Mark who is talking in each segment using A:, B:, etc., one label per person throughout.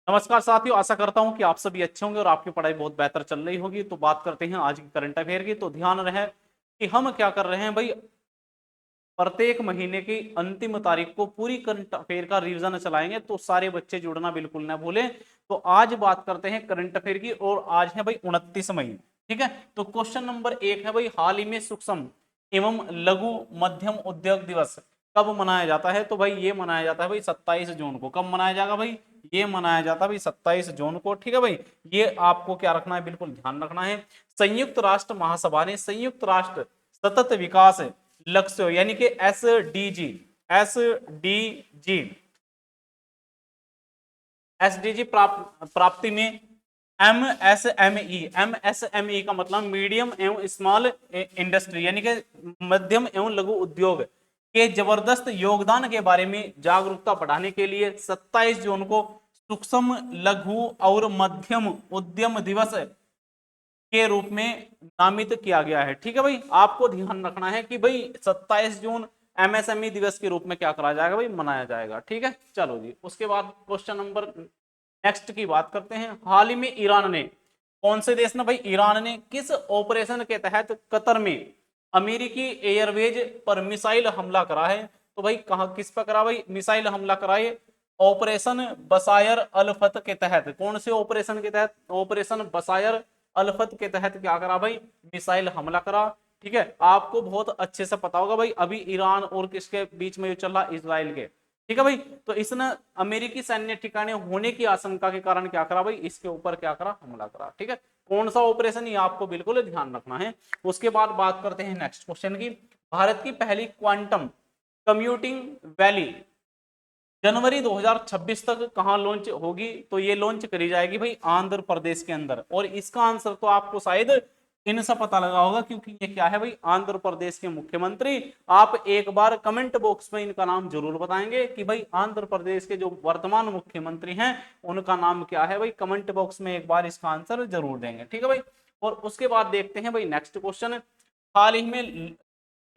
A: नमस्कार साथियों, आशा करता हूं कि आप सभी अच्छे होंगे और आपकी पढ़ाई बहुत बेहतर चल रही होगी। तो बात करते हैं आज की करंट अफेयर की। तो ध्यान रहे कि हम क्या कर रहे हैं भाई, प्रत्येक महीने की अंतिम तारीख को पूरी करंट अफेयर का रिवीजन चलाएंगे। तो सारे बच्चे जुड़ना बिल्कुल ना भूलें। तो आज बात करते हैं करंट अफेयर की और आज है भाई 29 मई। ठीक है, तो क्वेश्चन नंबर 1 है भाई, हाल ही में सूक्ष्म एवं लघु मध्यम उद्योग दिवस कब मनाया जाता है? तो भाई ये मनाया जाता है भाई 27 जून को। कब मनाया जाएगा भाई? ये मनाया जाता है भाई 27 जून को। ठीक है भाई, ये आपको क्या रखना है, बिल्कुल ध्यान रखना है। संयुक्त राष्ट्र महासभा ने संयुक्त राष्ट्र सतत विकास लक्ष्य यानी कि एसडीजी एसडीजी प्राप्ति में एमएसएमई का मतलब मीडियम एवं स्मॉल इंडस्ट्री यानी कि मध्यम एवं लघु उद्योग के जबरदस्त योगदान के बारे में जागरूकता बढ़ाने के लिए 27 जून को सूक्ष्म लघु और मध्यम उद्यम दिवस के रूप में नामित किया गया है। ठीक है भाई, आपको ध्यान रखना है कि भाई 27 जून एमएसएमई दिवस के रूप में क्या करा जाएगा भाई, मनाया जाएगा। ठीक है, चलो जी, उसके बाद क्वेश्चन नंबर नेक्स्ट की बात करते हैं। हाल ही में ईरान ने, कौन से देश ने भाई, ईरान ने किस ऑपरेशन के तहत कतर में अमेरिकी एयरवेज पर मिसाइल हमला करा है? तो भाई कहा, किस पर करा भाई मिसाइल हमला कराए? ऑपरेशन बसायर अलफत के तहत। कौन से ऑपरेशन के तहत? ऑपरेशन बसायर अलफत के तहत क्या करा भाई, मिसाइल हमला करा। ठीक है, आपको बहुत अच्छे से पता होगा भाई, अभी ईरान और किसके बीच में चल रहा, इजराइल के। ठीक है भाई, तो इसने अमेरिकी सैन्य ठिकाने होने की आशंका के कारण क्या करा भाई, इसके ऊपर क्या करा, हमला करा। ठीक है, कौन सा ऑपरेशन, ये आपको बिल्कुल ध्यान रखना है। उसके बाद बात करते हैं नेक्स्ट क्वेश्चन की। भारत की पहली क्वांटम कंप्यूटिंग वैली जनवरी 2026 तक कहां लॉन्च होगी? तो ये लॉन्च करी जाएगी भाई आंध्र प्रदेश के अंदर। और इसका आंसर तो आपको शायद इनसे पता लगा होगा, क्योंकि ये क्या है भाई, आंध्र प्रदेश के मुख्यमंत्री। आप एक बार कमेंट बॉक्स में इनका नाम जरूर बताएंगे कि भाई आंध्र प्रदेश के जो वर्तमान मुख्यमंत्री हैं उनका नाम क्या है भाई, कमेंट बॉक्स में एक बार इसका आंसर जरूर देंगे। ठीक है भाई, और उसके बाद देखते हैं भाई नेक्स्ट क्वेश्चन। हाल ही में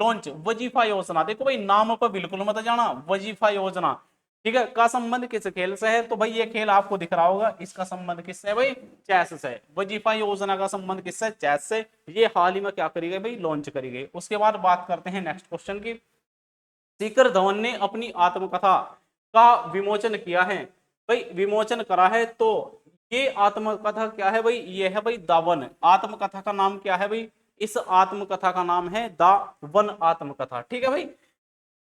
A: लॉन्च वजीफा योजना, देखो भाई नाम पर बिल्कुल मत जाना, वजीफा योजना ठीक है का संबंध किस खेल से है? तो भाई ये खेल आपको दिख रहा होगा, इसका संबंध किससे है भाई, चेस से। वजीफा योजना का संबंध किससे, चेस से। ये हाल ही में क्या करी गई भाई, लॉन्च करी गई। उसके बाद बात करते हैं नेक्स्ट क्वेश्चन की। शिखर धवन ने अपनी आत्मकथा का विमोचन किया है भाई, विमोचन करा है। तो ये आत्मकथा क्या है भाई, ये है भाई दावन। आत्मकथा का नाम क्या है भाई, इस आत्मकथा का नाम है दा वन आत्मकथा। ठीक है भाई,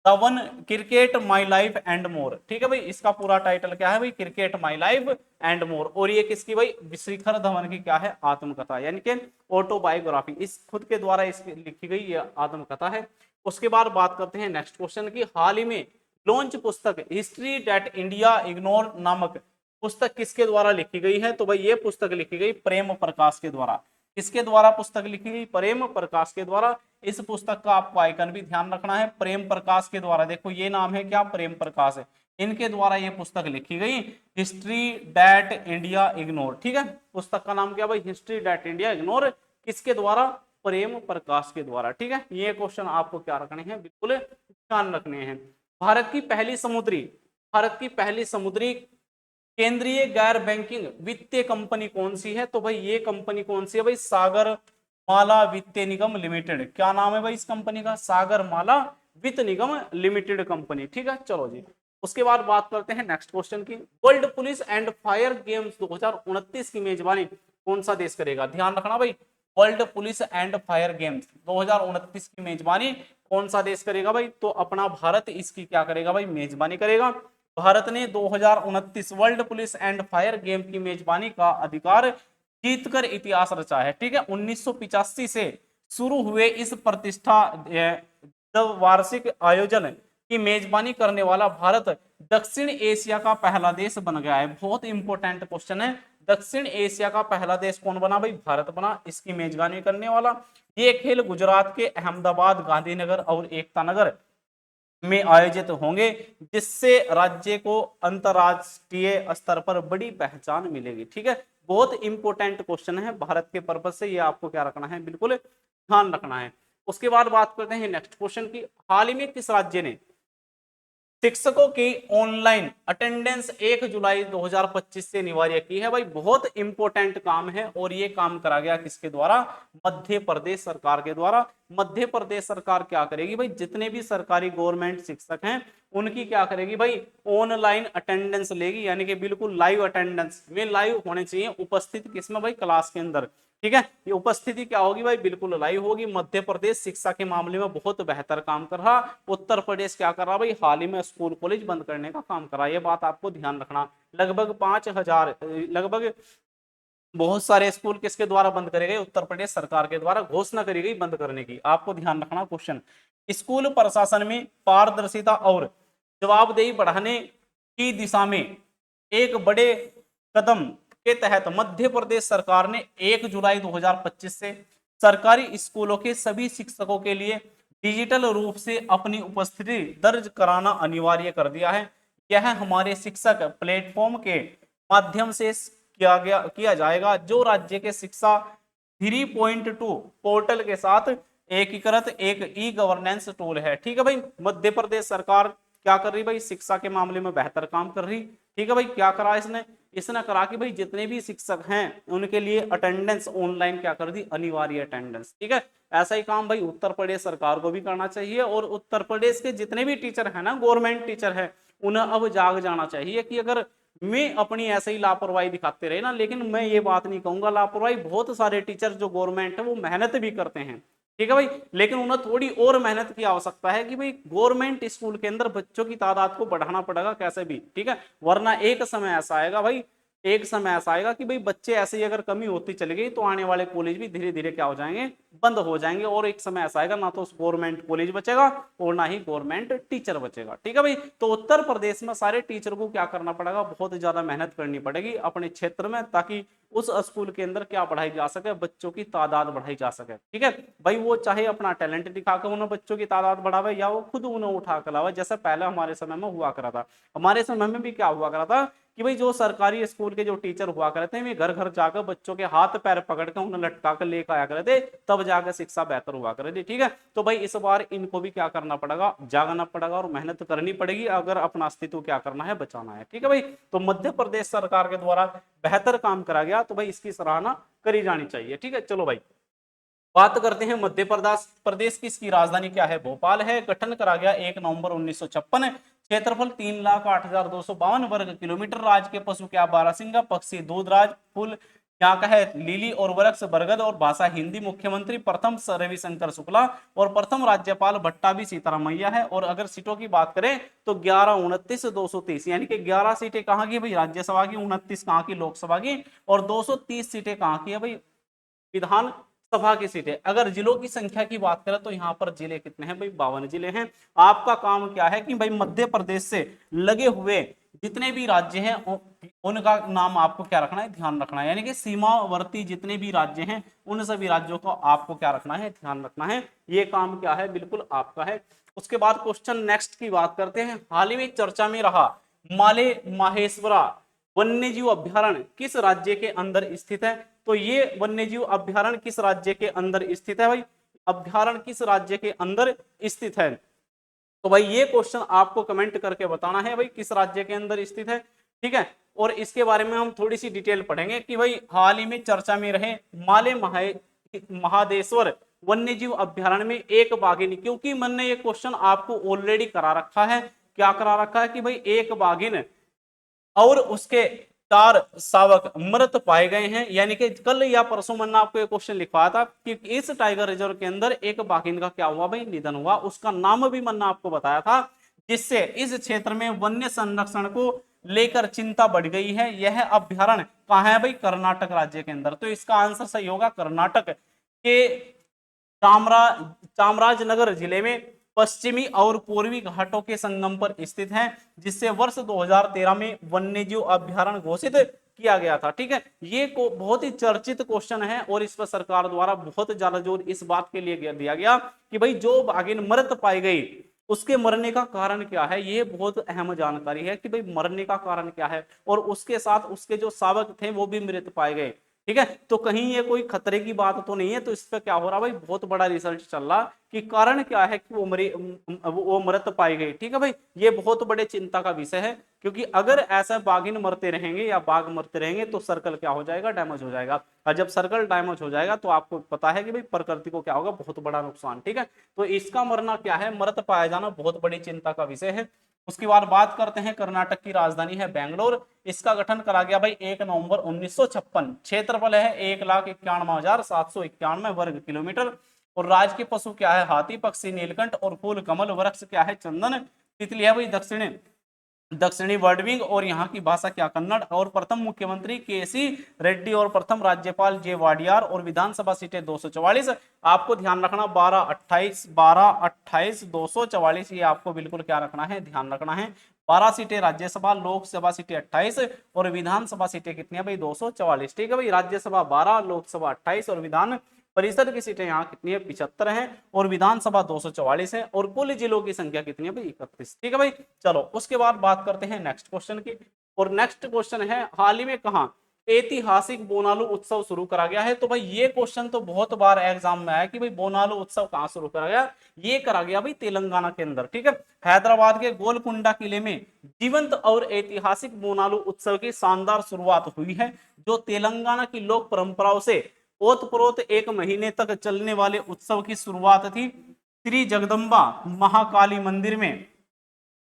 A: the one cricket my life and more. ठीक है भाई, इसका पूरा टाइटल क्या है भाई, cricket my life and more. और ये किसकी भाई, शिखर धवन की क्या है, आत्मकथा यानी कि ऑटोबायोग्राफी, इस खुद के द्वारा इसकी लिखी गई ये आत्मकथा है। उसके बाद बात करते हैं नेक्स्ट क्वेश्चन की। हाल ही में लॉन्च पुस्तक हिस्ट्री दैट इंडिया इग्नोर नामक पुस्तक किसके द्वारा लिखी गई है? तो भाई ये पुस्तक लिखी गई प्रेम प्रकाश के द्वारा। किसके द्वारा पुस्तक लिखी गई, प्रेम प्रकाश के द्वारा। इस पुस्तक का आपको आइकन भी ध्यान रखना है, प्रेम प्रकाश के द्वारा। देखो ये नाम है क्या, प्रेम प्रकाश है, इनके द्वारा ये पुस्तक लिखी गई, हिस्ट्री डैट इंडिया इग्नोर। ठीक है, पुस्तक का नाम क्या भाई, हिस्ट्री डैट इंडिया इग्नोर, किसके द्वारा, प्रेम प्रकाश के द्वारा। ठीक है, ये क्वेश्चन आपको क्या रखने हैं, बिल्कुल ध्यान रखने हैं। भारत की पहली समुद्री, भारत की पहली समुद्री केंद्रीय गैर बैंकिंग वित्तीय कंपनी कौन सी है? तो भाई ये कंपनी कौन सी है भाई, सागर माला वित्तीय निगम लिमिटेड। क्या नाम है भाई इस कंपनी का, सागर माला वित्त निगम लिमिटेड कंपनी। ठीक है, चलो जी, उसके बाद बात करते हैं नेक्स्ट क्वेश्चन की। World police and fire games 2029 की मेजबानी कौन सा देश करेगा? ध्यान रखना भाई, world police and fire games 2029 की मेजबानी कौन सा देश करेगा भाई? तो अपना भारत इसकी क्या करेगा भाई, मेजबानी करेगा। भारत ने 2029 world police and fire game की मेजबानी का अधिकार जीतकर इतिहास रचा है। ठीक है, 1985 से शुरू हुए इस प्रतिष्ठा वार्षिक आयोजन की मेजबानी करने वाला भारत दक्षिण एशिया का पहला देश बन गया है। बहुत इंपॉर्टेंट क्वेश्चन है, दक्षिण एशिया का पहला देश कौन बना भाई, भारत बना इसकी मेजबानी करने वाला। ये खेल गुजरात के अहमदाबाद, गांधीनगर और एकता नगर में आयोजित होंगे, जिससे राज्य को अंतरराष्ट्रीय स्तर पर बड़ी पहचान मिलेगी। ठीक है, बहुत इंपॉर्टेंट क्वेश्चन है भारत के पर्पज से, ये आपको क्या रखना है, बिल्कुल ध्यान रखना है। उसके बाद बात करते हैं नेक्स्ट क्वेश्चन की। हाल ही में किस राज्य ने शिक्षकों की ऑनलाइन अटेंडेंस 1 जुलाई 2025 से अनिवार्य की है। भाई बहुत इंपॉर्टेंट काम है और ये काम करा गया किसके द्वारा? मध्य प्रदेश सरकार के द्वारा। मध्य प्रदेश सरकार क्या करेगी भाई, जितने भी सरकारी गवर्नमेंट शिक्षक हैं उनकी क्या करेगी भाई, ऑनलाइन अटेंडेंस लेगी, यानी कि बिल्कुल लाइव अटेंडेंस में लाइव होने चाहिए उपस्थित किसमें भाई, क्लास के अंदर। ठीक है, ये उपस्थिति क्या होगी भाई, बिल्कुल लाइव होगी। मध्य प्रदेश शिक्षा के मामले में बहुत बेहतर काम कर रहा। उत्तर प्रदेश क्या कर रहा भाई, हाल ही में स्कूल कॉलेज बंद करने का काम कर रहा है। ये बात आपको ध्यान रखना। लगभग 5,000 लगभग बहुत सारे स्कूल किसके द्वारा बंद करे गए, उत्तर प्रदेश सरकार के द्वारा घोषणा करी गई बंद करने की। आपको ध्यान रखना क्वेश्चन। स्कूल प्रशासन में पारदर्शिता और जवाबदेही बढ़ाने की दिशा में एक बड़े कदम के तहत मध्य प्रदेश सरकार ने 1 जुलाई 2025 से सरकारी स्कूलों के सभी शिक्षकों के लिए डिजिटल रूप से अपनी उपस्थिति दर्ज कराना अनिवार्य कर दिया है। यह हमारे शिक्षक प्लेटफॉर्म के माध्यम से किया जाएगा, जो राज्य के शिक्षा 3.2 पोर्टल के साथ एकीकृत एक ई गवर्नेंस टूल है। ठीक है भाई, मध्य प्रदेश सरकार क्या कर रही भाई, शिक्षा के मामले में बेहतर काम कर रही। ठीक है भाई, क्या करा इसने, इसने करा कि भाई जितने भी शिक्षक हैं उनके लिए अटेंडेंस ऑनलाइन क्या कर दी, अनिवार्य अटेंडेंस। ठीक है, ऐसा ही काम भाई उत्तर प्रदेश सरकार को भी करना चाहिए। और उत्तर प्रदेश के जितने भी टीचर हैं ना, गवर्नमेंट टीचर है, उन्हें अब जाग जाना चाहिए कि अगर मैं अपनी ऐसे ही लापरवाही दिखाते रहे ना, लेकिन मैं ये बात नहीं कहूंगा लापरवाही, बहुत सारे टीचर जो गवर्नमेंट है वो मेहनत भी करते हैं। ठीक है भाई, लेकिन उन्हें थोड़ी और मेहनत की आवश्यकता है कि भाई गवर्नमेंट स्कूल के अंदर बच्चों की तादाद को बढ़ाना पड़ेगा कैसे भी। ठीक है, वरना एक समय ऐसा आएगा भाई, एक समय ऐसा आएगा कि भाई बच्चे ऐसे ही अगर कमी होती चली गई तो आने वाले कॉलेज भी धीरे धीरे क्या हो जाएंगे, बंद हो जाएंगे। और एक समय ऐसा आएगा ना तो गवर्नमेंट कॉलेज बचेगा और ना ही गवर्नमेंट टीचर बचेगा। ठीक है भाई, तो उत्तर प्रदेश में सारे टीचर को क्या करना पड़ेगा, बहुत ज्यादा मेहनत करनी पड़ेगी अपने क्षेत्र में, ताकि उस स्कूल के अंदर क्या बढ़ाई जा सके, बच्चों की तादाद बढ़ाई जा सके। ठीक है भाई, वो चाहे अपना टैलेंट दिखाकर उन्हें बच्चों की तादाद बढ़ावे या वो खुद उन्हें उठा कर लावे, जैसे पहले हमारे समय में हुआ करा था। हमारे समय में भी क्या हुआ करा था कि भाई जो सरकारी स्कूल के जो टीचर हुआ करते हैं वे घर घर जाकर बच्चों के हाथ पैर पकड़ कर उन्हें लटका कर लेकर आया करते, तब जाकर शिक्षा बेहतर हुआ करे थी। ठीक है, तो भाई इस बार इनको भी क्या करना पड़ेगा, जागना पड़ेगा और मेहनत करनी पड़ेगी अगर अपना अस्तित्व क्या करना है, बचाना है। ठीक है भाई, तो मध्य प्रदेश सरकार के द्वारा बेहतर काम करा गया तो भाई इसकी सराहना करी जानी चाहिए। ठीक है, चलो भाई बात करते हैं मध्य प्रदेश की इसकी राजधानी क्या है, भोपाल है। गठन करा गया 1 नवंबर 1956। क्षेत्रफल 3,08,252 वर्ग किलोमीटर। राज्य के पशु क्या, बारहसिंगा। पक्षी दूधराज। फूल यहाँ का है लिली और वृक्ष बरगद। और भाषा हिंदी। मुख्यमंत्री प्रथम रविशंकर शुक्ला और प्रथम राज्यपाल भट्टा भी सीतारामैया है। और अगर सीटों की बात करें तो 11, 29, 230 यानी कि 11 सीटें कहाँ की भाई, राज्यसभा की। 29 कहाँ की, लोकसभा की। और 230 सीटें कहाँ की है भाई, विधान सभा की सीटें। अगर जिलों की संख्या की बात करें तो यहाँ पर जिले कितने हैं भाई, 52 जिले हैं। आपका काम क्या है कि भाई मध्य प्रदेश से लगे हुए जितने भी राज्य हैं उनका नाम आपको क्या रखना है, ध्यान रखना है। यानी कि सीमावर्ती जितने भी राज्य हैं उन सभी राज्यों को आपको क्या रखना है, ध्यान रखना है। ये काम क्या है, बिल्कुल आपका है। उसके बाद क्वेश्चन नेक्स्ट की बात करते हैं। हाल ही में चर्चा में रहा माले माहेश्वरा वन्यजीव अभ्यारण्य किस राज्य के अंदर स्थित है। तो ये वन्यजीव अभ्यारण्य किस राज्य के अंदर स्थित है भाई, अभ्यारण्य किस राज्य के अंदर स्थित है। तो भाई ये क्वेश्चन आपको कमेंट करके बताना है भाई किस राज्य के अंदर स्थित है। ठीक है, और इसके बारे में हम थोड़ी सी डिटेल पढ़ेंगे कि भाई हाल ही में चर्चा में रहे माले महादेश्वर वन्यजीव अभ्यारण्य में एक बाघिन, क्योंकि मैंने ये क्वेश्चन आपको ऑलरेडी करा रखा है। क्या करा रखा है कि भाई एक बाघिन और उसके 4 शावक मृत पाए गए हैं। यानी कि कल या परसों मैंने आपको एक क्वेश्चन लिखवाया था कि इस टाइगर रिजर्व के अंदर एक बाघिन का क्या हुआ भाई, निधन हुआ। उसका नाम भी मैंने आपको बताया था, जिससे इस क्षेत्र में वन्य संरक्षण को लेकर चिंता बढ़ गई है। यह अभ्यारण्य कहाँ है भाई, कर्नाटक राज्य के अंदर। तो इसका आंसर सही होगा कर्नाटक के चामराजनगर जिले में पश्चिमी और पूर्वी घाटों के संगम पर स्थित है, जिससे वर्ष 2013 में वन्यजीव अभ्यारण्य घोषित किया गया था। ठीक है, ये बहुत ही चर्चित क्वेश्चन है और इस पर सरकार द्वारा बहुत ज्यादा जोर इस बात के लिए दिया गया कि भाई जो बाघिन मृत पाई गई उसके मरने का कारण क्या है। ये बहुत अहम जानकारी है कि भाई मरने का कारण क्या है। और उसके साथ उसके जो शावक थे वो भी मृत पाए गए। ठीक है, तो कहीं ये कोई खतरे की बात तो नहीं है। तो इस पे क्या हो रहा भाई, बहुत बड़ा रिसर्च चल रहा कि कारण क्या है कि वो मृत पाई गई। ठीक है भाई, ये बहुत बड़े चिंता का विषय है, क्योंकि अगर ऐसा बाघिन मरते रहेंगे या बाघ मरते रहेंगे तो सर्कल क्या हो जाएगा, डैमेज हो जाएगा। और जब सर्कल डैमेज हो जाएगा तो आपको पता है कि भाई प्रकृति को क्या होगा, बहुत बड़ा नुकसान। ठीक है, तो इसका मरना क्या है, मृत पाया जाना बहुत बड़ी चिंता का विषय है। उसके बाद बात करते हैं, कर्नाटक की राजधानी है बेंगलोर। इसका गठन करा गया भाई 1 नवंबर 1956। क्षेत्रफल है 1,91,791 वर्ग किलोमीटर। और राज्य के पशु क्या है, हाथी, पक्षी नीलकंठ, और फूल कमल, वृक्ष क्या है, चंदन, तितली है भाई दक्षिणी वर्डविंग, और यहाँ की भाषा क्या, कन्नड़। और प्रथम मुख्यमंत्री केसी रेड्डी, और प्रथम राज्यपाल जे वाडियार, और विधानसभा सीटें 244। आपको ध्यान रखना 12, 28, 244, ये आपको बिल्कुल क्या रखना है, ध्यान रखना है। 12 सीटें राज्यसभा, लोकसभा सीटें 28, और विधानसभा सीटें कितनी है भाई, 244। ठीक है भाई, राज्यसभा 12, लोकसभा 28, और विधान परिषद की सीटें यहाँ कितनी है, 75 है, और विधानसभा 244 है, और कुल जिलों की संख्या कितनी है भाई, 31। ठीक है भाई, चलो उसके बाद बात करते हैं नेक्स्ट क्वेश्चन की। और नेक्स्ट क्वेश्चन है, हाल ही में कहा ऐतिहासिक बोनालू उत्सव शुरू करा गया है। तो भाई ये क्वेश्चन तो बहुत बार एग्जाम में आया कि भाई बोनालू उत्सव कहाँ शुरू करा गया, ये करा गया भाई तेलंगाना के अंदर। ठीक है, हैदराबाद के गोलकुंडा किले में जीवंत और ऐतिहासिक बोनालू उत्सव की शानदार शुरुआत हुई है, जो तेलंगाना की लोक परंपराओं से ओतप्रोत 1 महीने तक चलने वाले उत्सव की शुरुआत थी। श्री जगदम्बा महाकाली मंदिर में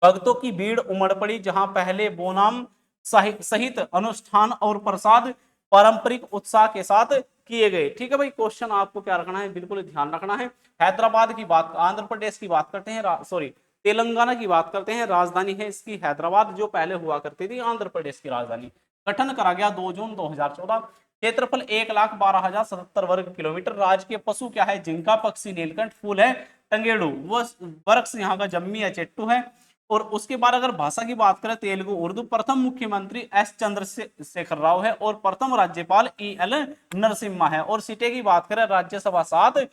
A: भक्तों की भीड़ उमड़ पड़ी, जहां पहले बोनाम सहित अनुष्ठान और प्रसाद पारंपरिक उत्साह के साथ किए गए। ठीक है भाई, क्वेश्चन आपको क्या रखना है, बिल्कुल ध्यान रखना है। हैदराबाद की बात, आंध्र प्रदेश की बात करते हैं, सॉरी तेलंगाना की बात करते हैं। राजधानी है इसकी हैदराबाद, जो पहले हुआ करती थी आंध्र प्रदेश की राजधानी। गठन करा गया 2 जून 2014। क्षेत्रफल 1,12,077 वर्ग किलोमीटर। राज्य के पशु क्या है, जिंका, पक्षी नीलकंठ, फूल है टंगेड़ू, वो वृक्ष यहाँ का जम्मी या चेट्टू है। और उसके बाद अगर भाषा की बात करें, तेलुगु उर्दू। प्रथम मुख्यमंत्री एस चंद्रशेखर राव है, और प्रथम राज्यपाल EL नरसिम्हा है। और सीटें की बात करें, राज्यसभा 7,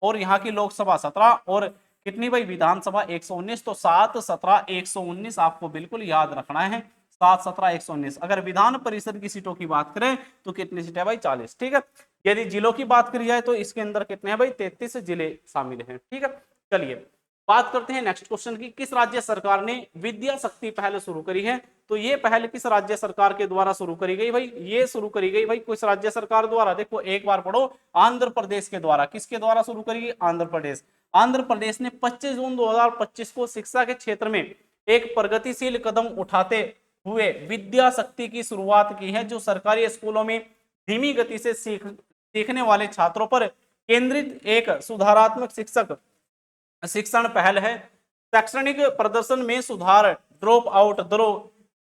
A: और यहाँ की लोकसभा 17, और कितनी भाई, विधानसभा 119। तो 7, 17, 119 आपको बिल्कुल याद रखना है, 7, 17, 119। अगर विधान परिषद की सीटों की बात करें तो कितनी सीटें भाई, 40। ठीक है, यदि जिलों की बात करी जाए तो इसके अंदर कितने हैं भाई, 33 जिले शामिल हैं। ठीक है, चलिए बात करते हैं नेक्स्ट क्वेश्चन की। किस राज्य सरकार ने विद्या शक्ति पहल शुरू करी है। तो ये पहल किस राज्य सरकार के द्वारा शुरू करी गई भाई, ये शुरू करी गई भाई किस राज्य सरकार द्वारा, देखो एक बार पढ़ो, आंध्र प्रदेश के द्वारा। किसके द्वारा शुरू करी गई, आंध्र प्रदेश। आंध्र प्रदेश ने 25 जून 2025 को शिक्षा के क्षेत्र में एक प्रगतिशील कदम उठाते हुए विद्या शक्ति की शुरुआत की है, जो सरकारी स्कूलों में धीमी गति से सीखने वाले छात्रों पर केंद्रित एक सुधारात्मक शिक्षण पहल है। शैक्षणिक प्रदर्शन में सुधार, ड्रॉप आउट दरों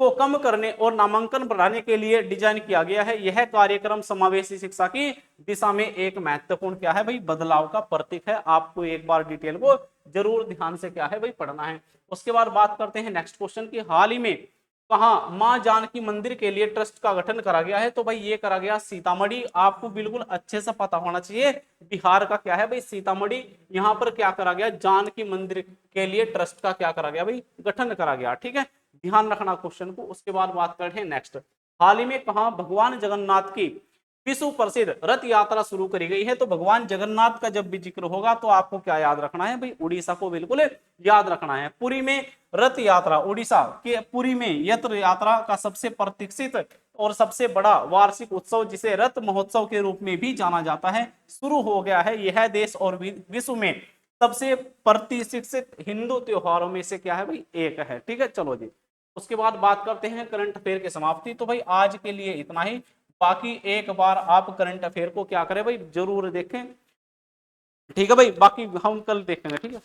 A: को कम करने और नामांकन बढ़ाने के लिए डिजाइन किया गया है। यह कार्यक्रम समावेशी शिक्षा की दिशा में एक महत्वपूर्ण क्या है भाई, बदलाव का प्रतीक है। आपको एक बार डिटेल को जरूर ध्यान से क्या है भाई, पढ़ना है। उसके बाद बात करते हैं नेक्स्ट क्वेश्चन की। हाल ही में कहाँ मां जानकी मंदिर के लिए ट्रस्ट का गठन करा गया है। तो भाई ये करा गया सीतामढ़ी। आपको बिल्कुल अच्छे से पता होना चाहिए, बिहार का क्या है भाई, सीतामढ़ी। यहाँ पर क्या करा गया, जानकी मंदिर के लिए ट्रस्ट का क्या करा गया भाई, गठन करा गया। ठीक है, ध्यान रखना क्वेश्चन को। उसके बाद बात करते हैं नेक्स्ट, हाल ही में कहा भगवान जगन्नाथ की विश्व प्रसिद्ध रथ यात्रा शुरू करी गई है। तो भगवान जगन्नाथ का जब भी जिक्र होगा तो आपको क्या याद रखना है भाई, उड़ीसा को बिल्कुल याद रखना है। पुरी में रथ यात्रा, उड़ीसा के पुरी में रथ यात्रा का सबसे प्रतीक्षित और सबसे बड़ा वार्षिक उत्सव, जिसे रथ महोत्सव के रूप में भी जाना जाता है, शुरू हो गया है। यह देश और विश्व में सबसे प्रतीक्षित हिंदू त्योहारों में से क्या है भाई, एक है। ठीक है, चलो जी। उसके बाद बात करते हैं करंट अफेयर की समाप्ति। तो भाई आज के लिए इतना ही। बाकी एक बार आप करंट अफेयर को क्या करें भाई, जरूर देखें। ठीक है भाई, बाकी हम कल देखेंगे। ठीक है।